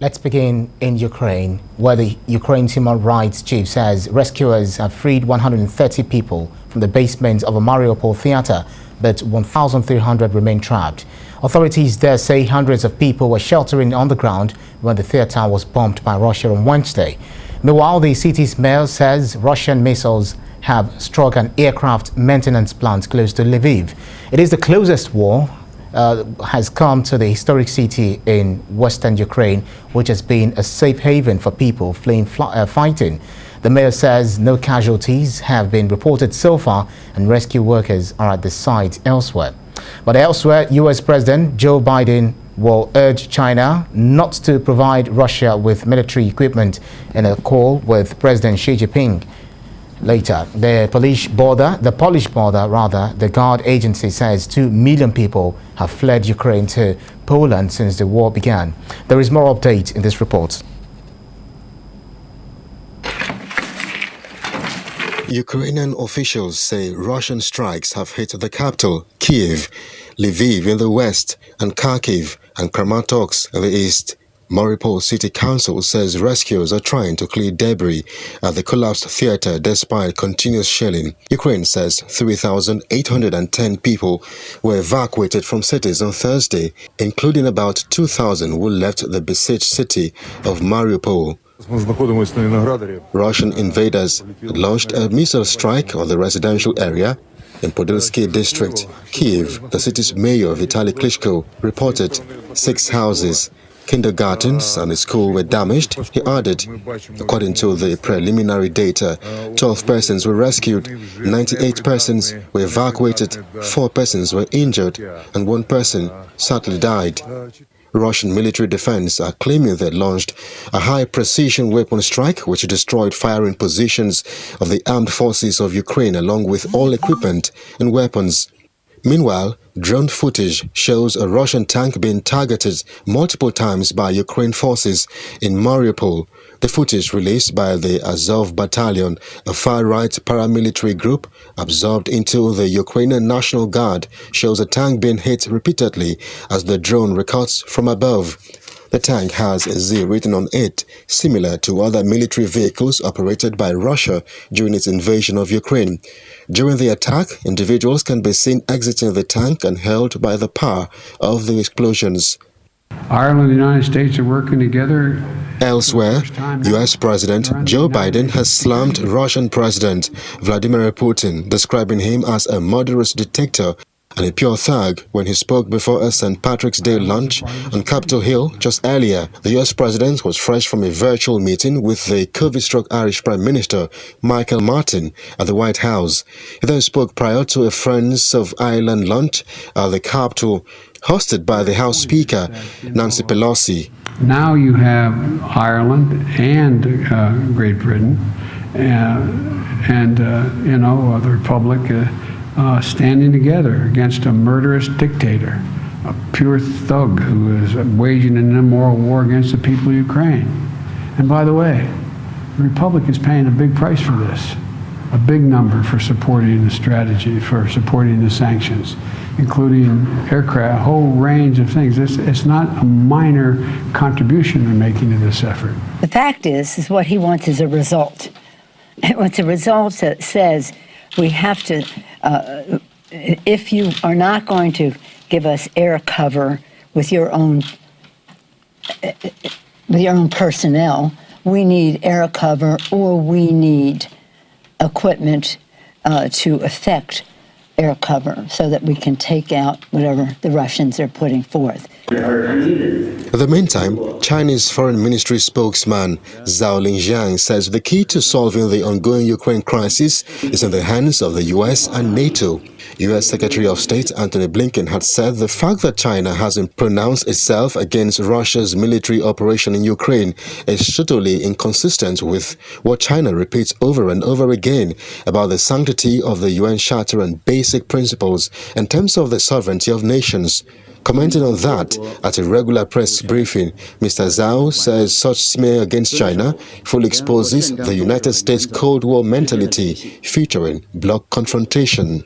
Let's begin in Ukraine, where the Ukraine's human rights chief says rescuers have freed 130 people from the basement of a Mariupol theater, but 1,300 remain trapped. Authorities there say hundreds of people were sheltering on the ground when the theater was bombed by Russia on Wednesday. Meanwhile, the city's mayor says Russian missiles have struck an aircraft maintenance plant close to LVIV. It is the closest war has come to the historic city in western Ukraine, which has been a safe haven for people fleeing fighting. The mayor says no casualties have been reported so far and rescue workers are at the site elsewhere. But elsewhere, U.S. President Joe Biden will urge China not to provide Russia with military equipment in a call with President Xi Jinping. Later, the Polish border, the guard agency says 2 million people have fled Ukraine to Poland since the war began. There is more update in this report. Ukrainian officials say Russian strikes have hit the capital, Kyiv, Lviv in the west, and Kharkiv and Kramatorsk in the east. Mariupol City Council says rescuers are trying to clear debris at the collapsed theater despite continuous shelling. Ukraine says 3,810 people were evacuated from cities on Thursday, including about 2,000 who left the besieged city of Mariupol. Russian invaders launched a missile strike on the residential area in Podilsky district. Kyiv, the city's mayor Vitaly Klitschko, reported 6 houses, kindergartens and a school were damaged. He added, according to the preliminary data, 12 persons were rescued, 98 persons were evacuated, 4 persons were injured, and 1 person sadly died. Russian military defense are claiming they launched a high-precision weapon strike which destroyed firing positions of the armed forces of Ukraine along with all equipment and weapons. Meanwhile, drone footage shows a Russian tank being targeted multiple times by Ukraine forces in Mariupol. The footage released by the Azov Battalion, a far-right paramilitary group absorbed into the Ukrainian National Guard, shows a tank being hit repeatedly as the drone records from above. The tank has a Z written on it, similar to other military vehicles operated by Russia during its invasion of Ukraine. During the attack, individuals can be seen exiting the tank and held by the power of the explosions. Ireland and the United States are working together. Elsewhere, U.S. President Joe Biden has slammed Russian President Vladimir Putin, describing him as a murderous dictator and a pure thug when he spoke before a St. Patrick's Day lunch on Capitol Hill just earlier. The U.S. president was fresh from a virtual meeting with the COVID-struck Irish Prime Minister Michael Martin at the White House. He then spoke prior to a Friends of Ireland lunch at the Capitol, hosted by the House Speaker Nancy Pelosi. Now you have Ireland and Great Britain and the Republic standing together against a murderous dictator, a pure thug who is waging an immoral war against the people of Ukraine. And by the way, the Republic is paying a big price for this, a big number for supporting the strategy, for supporting the sanctions, including aircraft, a whole range of things. It's not a minor contribution they're making to this effort. The fact is what he wants is a result. What's a result that says we have to, if you are not going to give us air cover with your own personnel, we need air cover or we need equipment to effect air cover so that we can take out whatever the Russians are putting forth. At the meantime, Chinese Foreign Ministry spokesman Zhao Linjiang says the key to solving the ongoing Ukraine crisis is in the hands of the U.S. and NATO. U.S. Secretary of State Antony Blinken had said the fact that China hasn't pronounced itself against Russia's military operation in Ukraine is totally inconsistent with what China repeats over and over again about the sanctity of the UN Charter and basic principles in terms of the sovereignty of nations. Commenting on that at a regular press briefing, Mr. Zhao says such smear against China fully exposes the United States Cold War mentality featuring bloc confrontation.